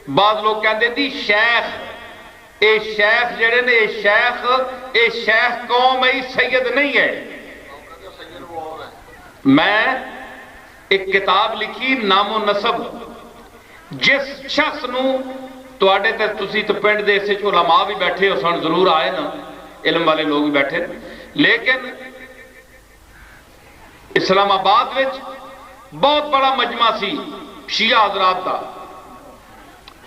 بعض لوگ کہندے دی شیخ اے شیخ جڑے نے اے شیخ قوم ہے سید نہیں ہے. میں ایک کتاب لکھی نام و نسب جس شخص نو تواڈے تے تسی تے پنڈ دے اس علماء بھی بیٹھے ہو سن ضرور آئے نا علم والے لوگ بھی بیٹھے لیکن اسلام آباد وچ بہت بڑا مجمع سی شیعہ حضرات کا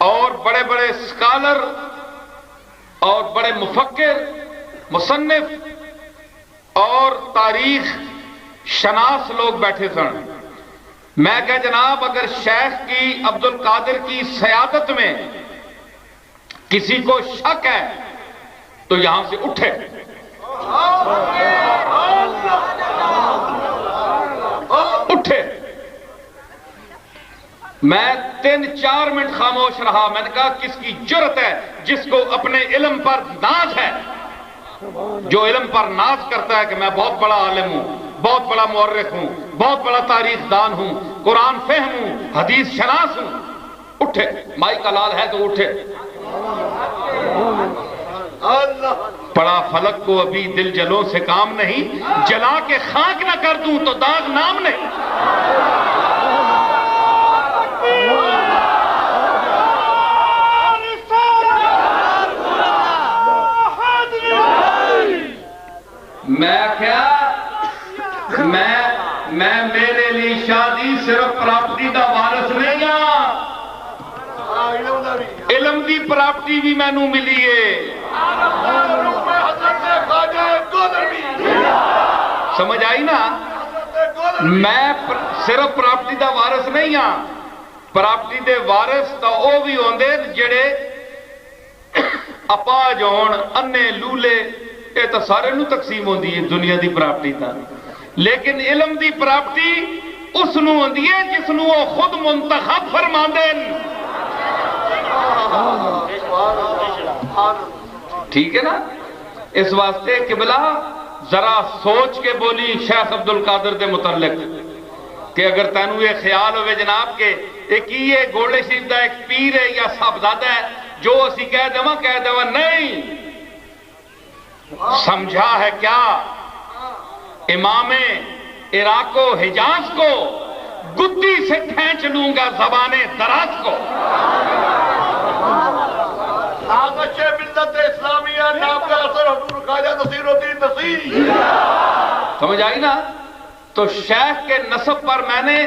اور بڑے بڑے سکالر اور بڑے مفکر مصنف اور تاریخ شناس لوگ بیٹھے سن. میں کہا جناب اگر شیخ کی عبد القادر کی سیادت میں کسی کو شک ہے تو یہاں سے اٹھے. اٹھے. میں 3-4 منٹ خاموش رہا. میں نے کہا کس کی جرت ہے جس کو اپنے علم پر ناز ہے, جو علم پر ناز کرتا ہے کہ میں بہت بڑا عالم ہوں, بہت بڑا مورخ ہوں, بہت بڑا تاریخ دان ہوں, قرآن فہم ہوں, حدیث شناس ہوں. اٹھے. مائی کا لال ہے تو اٹھے. پڑا فلک کو ابھی دل جلوں سے کام نہیں, جلا کے خاک نہ کر دوں تو داغ نام نہیں. میں کیا میں میرے لیے شادی صرف پراپرٹی دا وارث نہیں ہاں, علم دی پراپرٹی بھی میں نو ملی ہے. سمجھ آئی نا؟ میں صرف پراپرٹی دا وارث نہیں ہاں, پراپرٹی دے وارث تا او بھی ہوندے جڑے اپاج ہون, انے لولے, اے تا سارے نو تقسیم ہوندی ہے دنیا دی پراپرٹی تا. لیکن علم دی پراپرٹی اس نو ہوندی ہے جس نو وہ خود منتخب فرماندے. ٹھیک ہے نا؟ اس واسطے قبلہ ذرا سوچ کے بولی شیخ عبد القادر دے متعلق کہ اگر تینوں یہ خیال ہوئے جناب کہ ایک یہ گولڈ شریف دا ایک پیر ہے یا صاحبزادہ ہے جو اسی کہہ دیوا نہیں. سمجھا ہے کیا؟ امام عراق و حجاز کو گدی سے کھینچ لوں گا زبان دراز کو. سمجھ آئی نا؟ تو شیخ کے نسب پر میں نے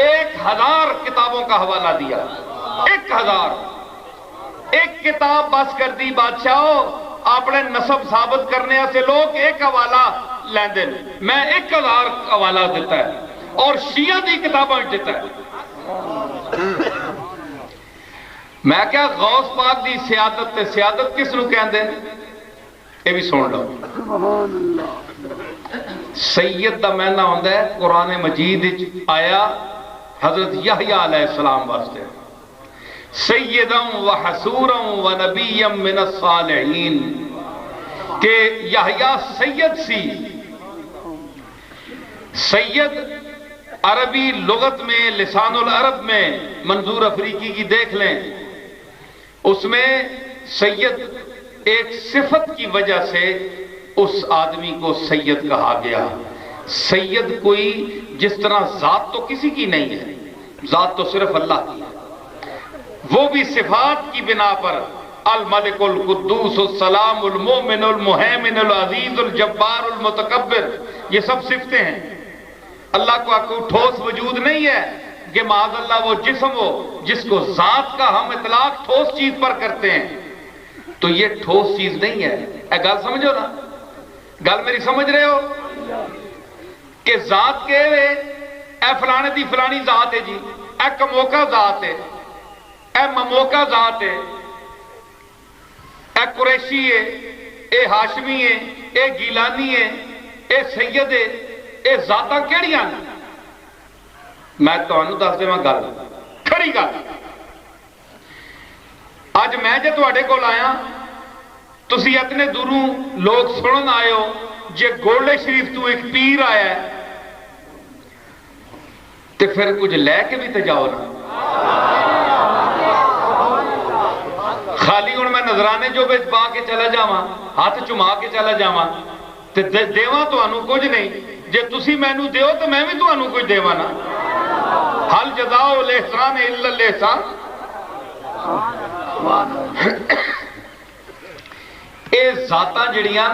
1000 کتابوں کا حوالہ دیا. 1000 ایک کتاب بس کر دی بادشاہو, اپنے نسب ثابت کرنے سے لوگ ایک حوالہ لین دیں. میں 1000 حوالہ دیتا ہے اور شیعہ دی کتابیں دیتا ہے. میں کیا غوث پاک دی سیادت تے سیادت کس نو کہندے اے بھی سن لو. سید دا معنی ہوندا ہے قرآن مجید وچ آیا حضرت یحییٰ علیہ السلام واسطے سیداً و حسوراً و نبیاً من الصالحین, کہ یحییٰ سید سی. سید عربی لغت میں لسان العرب میں منظور افریقی کی دیکھ لیں, اس میں سید ایک صفت کی وجہ سے اس آدمی کو سید کہا گیا. سید کوئی جس طرح ذات تو کسی کی نہیں ہے, ذات تو صرف اللہ کی ہے, وہ بھی صفات کی بنا پر الملک القدوس السلام المومن المہیمن العزیز الجبار المتکبر, یہ سب صفتیں ہیں. اللہ کو کوئی ٹھوس وجود نہیں ہے کہ معاذ اللہ وہ جسم ہو جس کو ذات کا ہم اطلاق ٹھوس چیز پر کرتے ہیں, تو یہ ٹھوس چیز نہیں ہے. اے گل سمجھو نا, گل میری سمجھ رہے ہو کہ ذات کے اے فلانے دی فلانی ذات ہے جی, اے کموکا ذات ہے, اے مموکا ذات ہے, اے قریشی ہے, اے ہاشمی ہے, اے گیلانی ہے, اے سید ہے, اے ذاتاں کیڑیاں نے؟ میں تانوں دس دیواں گل کھڑی گل. اج میں جے تواڈے کول آیا تسی اتنے دوروں لوگ سنن آئے ہو, جے گولڈ شریف تو ایک پیر آیا ہے تے پھر کچھ لے کے بھی تے جاؤ نا. نظرانے جو بچ پا کے چلا جاواں ہاتھ چما کے چلا جاواں تے دیواں تانوں کچھ نہیں جے تسی مینوں دیو تے میں بھی تانوں کچھ دیواں نا حل جزاء الاحسان الا الاحسان اے ذاتاں جڑیاں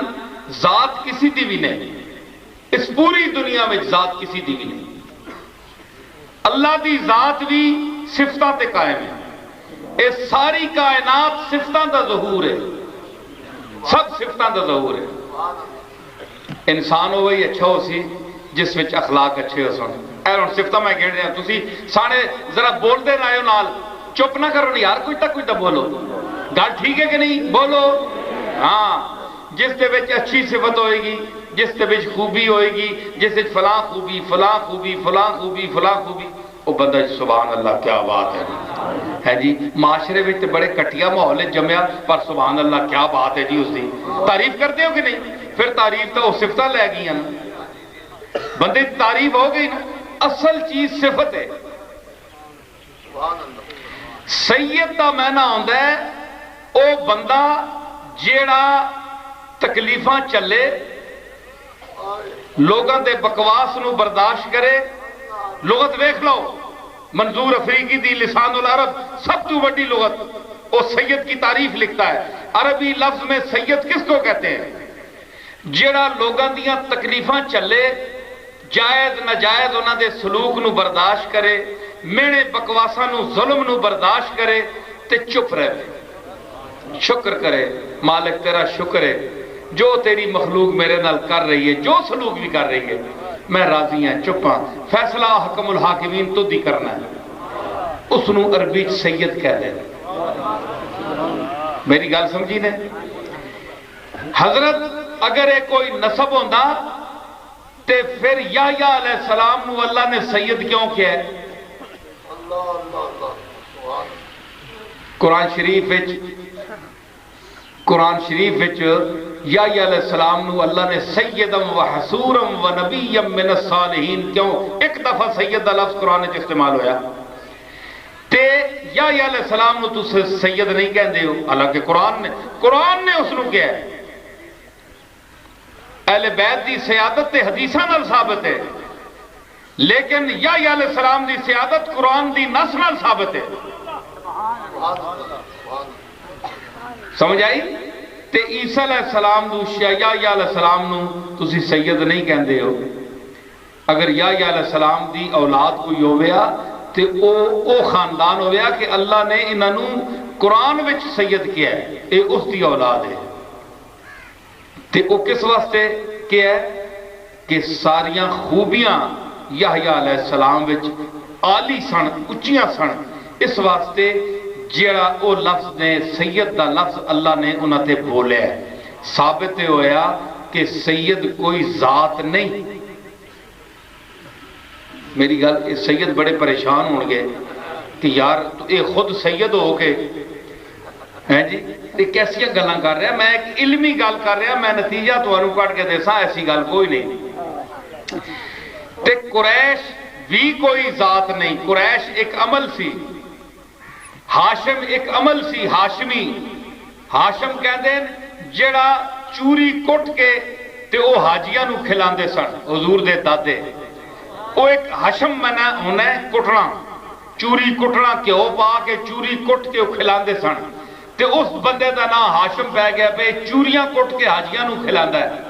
ذات کسی دی بھی نہیں اس پوری دنیا میں ذات کسی دی بھی نہیں اللہ دی ذات بھی صفتاں تے قائم ہے اے ساری کائنات صفتاں دا ظہور ہے سب صفتاں دا ظہور ہے انسان ہوئی اچھا ہو سی جس وچ اخلاق اچھے ہو سن اے ہن صفتاں میں گن رہا تسی سانے ذرا بول دے رہے ہو نال چپ نہ کرو یار کچھ تک بولو گل ٹھیک ہے کہ نہیں بولو ہاں جس دے وچ اچھی صفت ہوئے گی جس دے وچ خوبی ہوئے گی جس وچ فلاں خوبی فلاں خوبی فلاں خوبی فلاں خوبی وہ بندہ سبحان اللہ کیا بات ہے جی معاشرے وچ تے بڑے کٹیا ماحول جمیا پر سبحان اللہ کیا بات ہے جی اس دی تعریف کرتے ہو کہ نہیں پھر تعریف تو وہ صفتاں لے گئی ہیں نا بندے کی تعریف ہو گئی نا اصل چیز صفت ہے سید دا معنی ہوندا ہے او بندہ جیڑا تکلیفاں چلے لوگاں دے بکواس نو برداشت کرے لغت دیکھ لو منظور افریقی دی لسان العرب سب تو بڑی لغت وہ سید کی تعریف لکھتا ہے عربی لفظ میں سید کس کو کہتے ہیں جیڑا لوگاں دیاں تکلیفاں چلے جائز ناجائز انہاں دے سلوک نو برداشت کرے مینے بکواساں نو ظلم نو برداشت کرے تے چپ رہے شکر کرے مالک تیرا شکر ہے جو تیری مخلوق میرے نال کر رہی ہے جو سلوک بھی کر رہی ہے میں راضی ہیں چپاں فیصلہ حکم الحاکمین تو دی کرنا ہے اس نو عربی سید کہہ دے میری گل سمجھی نے حضرت اگر ایک کوئی نسب ہوندہ تے پھر یحییٰ علیہ السلام نو اللہ نے سید کیوں کیا ہے قرآن شریف وچ یحییٰ علیہ السلام نو اللہ نے سیدم و حسورم و نبیم من الصالحین کیوں ایک دفعہ سید دا لفظ قرآن وچ استعمال ہویا تے یحییٰ علیہ السلام نو تو سید نہیں کہندے ہو حالانکہ قرآن نے اس نو کیا ہے اہل بیت دی سیادت تے حدیثاں نال ثابت ہے لیکن یحییٰ علیہ السلام دی سیادت قرآن دی نص نال ثابت ہے سمجھ آئی تے عیسیٰ علیہ السلام نو یحییٰ علیہ السلام نو تسی سید نہیں کہندے ہو اگر یحییٰ علیہ السلام دی اولاد کوئی ہویا تے او خاندان ہویا کہ اللہ نے انہاں نو قرآن وچ سید کیا ہے اے اس دی اولاد ہے تے او کس واسطے کیا ہے کہ ساریاں خوبیاں یحییٰ علیہ السلام وچ عالی سن اچیاں سن اس واسطے جیڑا او لفظ نے سید دا لفظ اللہ نے انہاں تے بولے ہے ثابت ہویا کہ سید کوئی ذات نہیں میری گل سید بڑے پریشان ہون گے کہ یار تو اے خود سید ہو کے ہیں جی یہ کیسی گلاں کر رہا میں ایک علمی گل کر رہا میں نتیجہ تو انو کٹ کے دیسا ایسی گل کوئی نہیں تے قریش بھی کوئی ذات نہیں قریش ایک عمل سی ہاشم ایک عمل سی ہاشمی ہاشم کہندے ہیں جڑا چوری کٹ کے تے او حاجیاں نو کھلاندے سن حضور دے دادے او ایک ہاشم منا ہونا ہے کٹنا چوری کٹنا کیوں پا کے چوری کٹ کے کھلاندے سن تے اس بندے دا نام ہاشم پہ گیا پہ چوریاں کٹ کے حاجیاں نو کھلاندا ہے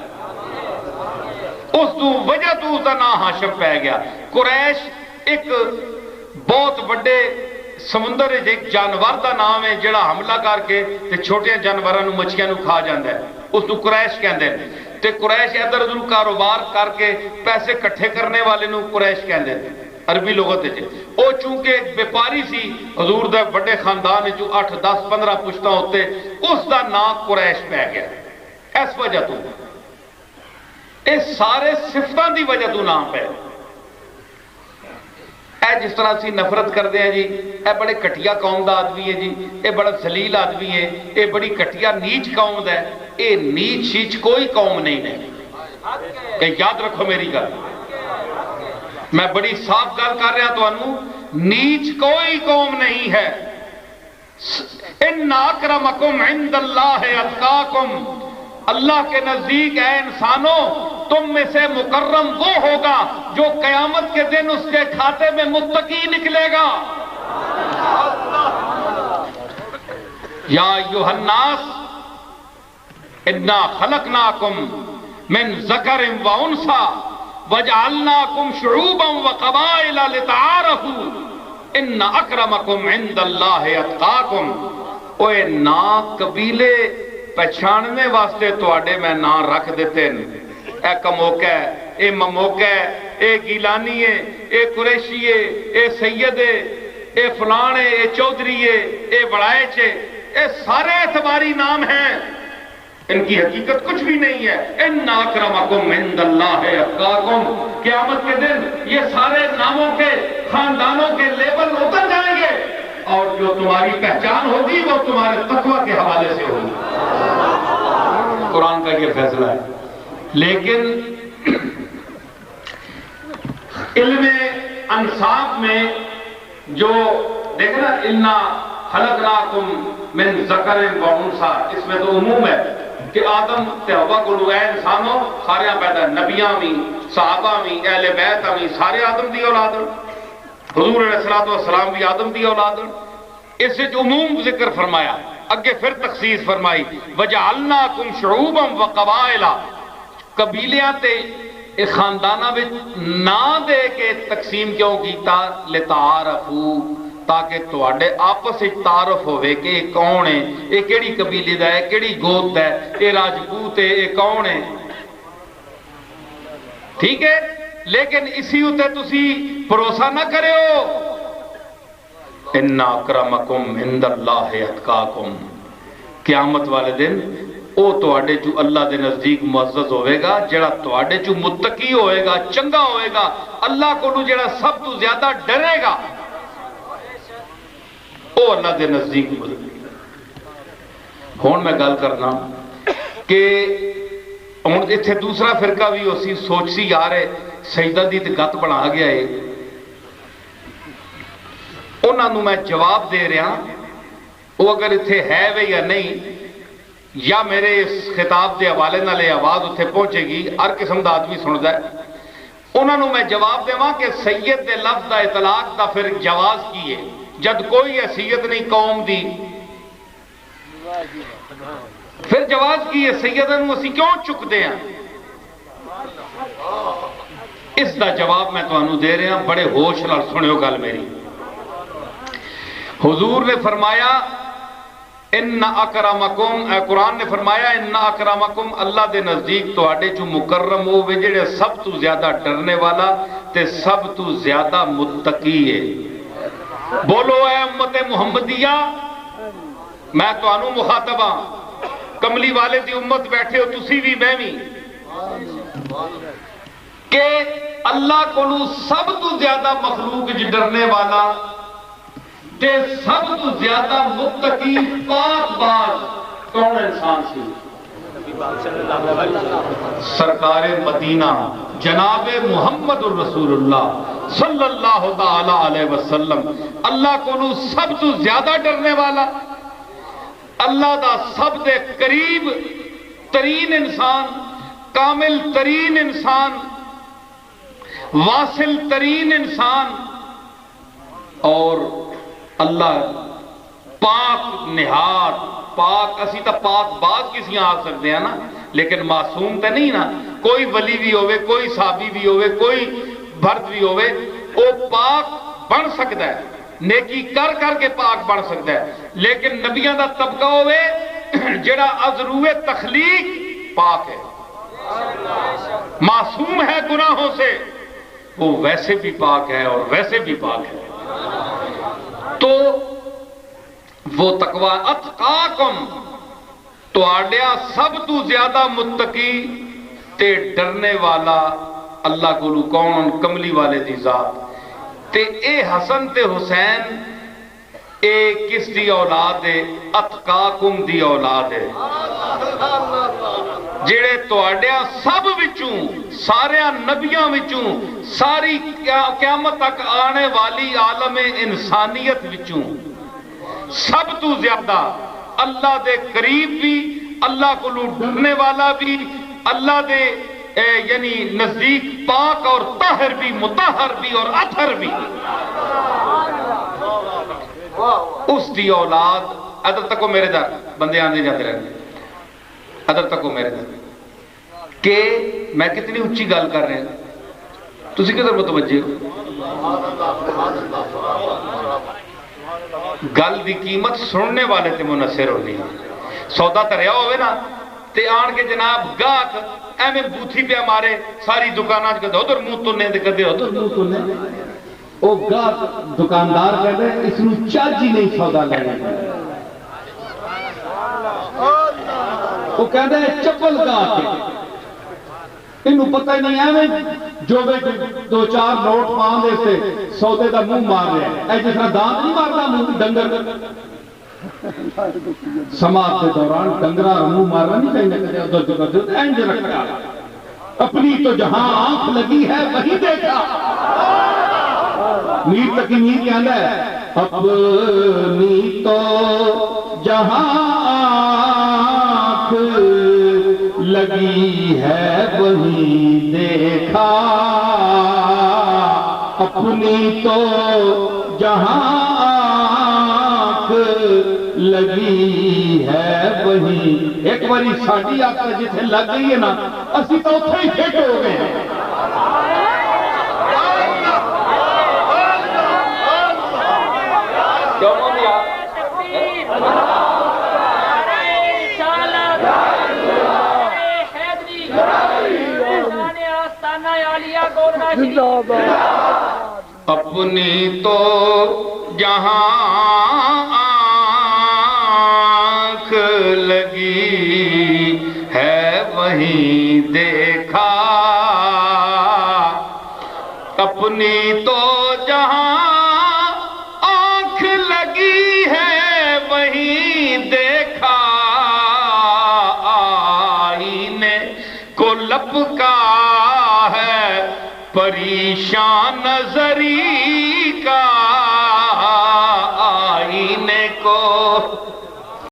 اس تو وجہ تو اس دا نام ہاشم پہ گیا قریش ایک بہت بڑے سمندر ایک جانور دا نام ہے جڑا حملہ کر کے تے چھوٹے جانوراں نو مچھیاں نو کھا جاندا ہے اس نو قریش کہندے ہیں تے قریش ادھر ادھر کاروبار کر کے پیسے کٹھے کرنے والے نو قریش کہندے ہیں عربی لغت وچ او چونکہ ایک بیپاری سی حضور دے بڑے خاندان جو 8 10 15 پشتاں ہوتے اس دا نام قریش پہ گیا اس وجہ تو اے سارے صفتاں دی وجہ تو نام پہ اے جس طرح سی نفرت کردے ہیں جی اے بڑے کٹیا قوم دا آدمی ہے جی اے بڑا ذلیل آدمی ہے اے بڑی کٹیا نیچ قوم دا ہے اے نیچ شیچ کوئی قوم نہیں ہے کہ یاد رکھو میری گل میں بڑی صاف گل کر رہا تو انو نیچ کوئی قوم نہیں ہے ان اکرمکم عند اللہ اتقاکم، اللہ کے نزدیک اے انسانوں تم میں سے مکرم وہ ہوگا جو قیامت کے دن اس کے کھاتے میں متقی نکلے گا۔ یا ایھا الناس انا خلقناکم من ذکر و انثی وجعلناکم شعوبا وقبائل لتعارفوا ان اکرمکم عند اللہ اتقاکم۔ اوے نا قبیلے پہچاننے واسطے تواڈے میں نا رکھ دیتے ہیں، اے کموکہ ہے، اے مموکہ ہے، اے گیلانی ہے، اے قریشی ہے، اے سید ہے، اے فلان ہے، اے چودھری ہے، اے بڑائچ ہے، اے سارے اعتباری نام ہیں، ان کی حقیقت کچھ بھی نہیں ہے۔ ان اکرمکم عند اللہ اتقاکم، قیامت کے دن یہ سارے ناموں کے خاندانوں کے لیبل اتر جائیں گے، اور جو تمہاری پہچان ہوگی وہ تمہارے تقوی کے حوالے سے ہوگی۔ قرآن کا یہ فیصلہ ہے۔ لیکن علم انصاف میں جو دیکھنا انا خلقناکم من ذکر و انثی، اس میں تو عموم ہے کہ آدم تے حوا کو اے انسانوں سارے پیدا، نبیاں بھی، صحابہ بھی، اہل بیت بھی، سارے آدم دی اولاد، حضور علیہ السلام بھی آدم دی اولاد۔ اس سے عموم ذکر فرمایا، اگے پھر تخصیص فرمائی وجعلناکم شعوبا وقبائل، قبیلیاں تے خاندانہ وچ نا دے کے تقسیم کیوں کیتا؟ لتعارفوا، تاکہ تواڈے آپس وچ تعارف ہوئے کہ یہ کون ہے، یہ کیڑی قبیلے دا ہے، کیڑی گوت دا ہے، یہ راجپوت ہے، یہ کون ہے، ٹھیک ہے؟ لیکن اسی اتے تسی بھروسہ نہ کرے ہو۔ ان اکرمکم عند اللہ اتقاکم، قیامت والے دن او تواڈے جو اللہ دے نزدیک معزز ہوئے گا، جڑا تواڈے جو متقی ہوئے گا، چنگا ہوئے گا، اللہ کو جڑا سب تو زیادہ ڈرے گا، او اللہ دے نزدیک ہون۔ میں گل کرنا کہ ہوں اتنے دوسرا فرقہ بھی اسی سوچ سی یار ہے سجدہ دی تے گت بنا گیا ہے، انہوں میں جواب دے رہا، وہ اگر اتنے ہے وے یا نہیں، یا میرے اس خطاب دے حوالے نال آواز اتنے پہنچے گی، ہر قسم دا آدمی سندا ہے، انہوں میں جواب دے کہ سید دے لفظ دا اطلاق دا پھر جواز کی ہے، جد کوئی حیثیت نہیں قوم دی، پھر جواز کی ہے سیدن اسی کیوں چک دے ہیں؟ اس دا جواب میں تو انہوں دے رہے ہیں، بڑے ہوش نال سنیو گل میری۔ حضور نے فرمایا ان اکرمکم، قرآن نے فرمایا ان اکرمکم، اللہ دے نزدیک تو آڑے جو مکرم ہو وے جڑے سب تو زیادہ ڈرنے والا تے سب تو زیادہ متقی ہے۔ بولو اے امت محمدیہ، میں تو انہوں مخاطبہ کملی والے دی امت بیٹھے ہو، تسی بھی میں بھی، کہ اللہ کو سب تو زیادہ مخلوق جی ڈرنے والا تے سب تو زیادہ متقی پاک باز کون انسان سی؟ سرکار مدینہ جناب محمد الرسول اللہ صلی اللہ تعالی علیہ وسلم، اللہ کو سب تو زیادہ ڈرنے والا، اللہ دا سب دے قریب ترین انسان، کامل ترین انسان، واصل ترین انسان، اور اللہ پاک نہاد، پاک اسی تا پاک باز کسی آ سکتے ہیں نا، لیکن معصوم تے نہیں نا، کوئی ولی بھی ہوئے، کوئی صحابی بھی ہوئے، کوئی بھرد بھی ہوئے، وہ پاک بن سکتا ہے، نیکی کر کر کے پاک بن سکتا ہے، لیکن نبیوں دا طبقہ ہوئے جڑا از روئے تخلیق پاک ہے، معصوم ہے گناہوں سے، وہ ویسے بھی پاک ہے اور ویسے بھی پاک ہے۔ تو وہ تقوی اتقاکم، تو آڈیا سب تو زیادہ متقی تے ڈرنے والا اللہ کو کون؟ کملی والے دی ذات تے اے حسن تے حسین اے کس دی اولاد ہے؟ اتقاکم دی اولاد ہے، جڑے تواڈیاں سب وچوں، سارے نبیاں وچوں، ساری قیامت تک آنے والی عالم انسانیت وچوں سب تو زیادہ اللہ دے قریب بھی، اللہ کو ڈرنے والا بھی، اللہ دے یعنی نزدیک پاک اور طاہر بھی، مطہر بھی اور اطہر بھی، اس دی اولاد ادھر تک میرے در بندے آنے جاتے رہے، ادھر تک میرے در کہ میں کتنی اچھی گل کر رہے ہیں، تسی کدھر متوجہ ہو؟ گل دی قیمت سننے والے تے منحصر ہونی، سودا تریا ہوئے نا تے آن کے جناب گاہک ایویں بوتھی پہ ہمارے ساری دکاناں کدے ادھر منہ تونے تے کدے ادھر منہ تونے، وہ گاہک دکاندار کہتے ہیں اس نو چج ہی نہیں سودا لینا، وہ کہتے ہیں چپل گاہک انہوں پتہ ہی نہیں ہے جو بے دو چار نوٹ مان دے سے سودے دا منہ مار رہے ہیں، اے جس طرح دانت نہیں مارتا منہ ڈنگر سماعت کے دوران ڈنگرا منہ مارنا نہیں کہیں گے اینج رکھا اپنی تو جہاں آنکھ لگی ہے وہی دیکھا، میر تکی میر کہنا ہے اپنی تو جہاں آنکھ لگی ہے وہی دیکھا، اپنی تو جہاں آنکھ لگی ہے وہی، ایک باری ساڑھی آنکھ جتنے لگ گئی ہے نا اسی تو اتھے ہی پھٹ ہو گئے ہیں، کیوں مون دیا؟ اپنی تو جہاں آنکھ لگی ہے وہیں دیکھا، اپنی تو جہاں آنکھ لگی ہے وہیں دیکھا، آئینے کو لپکا ہے پریشان نظری کا، آئینے کو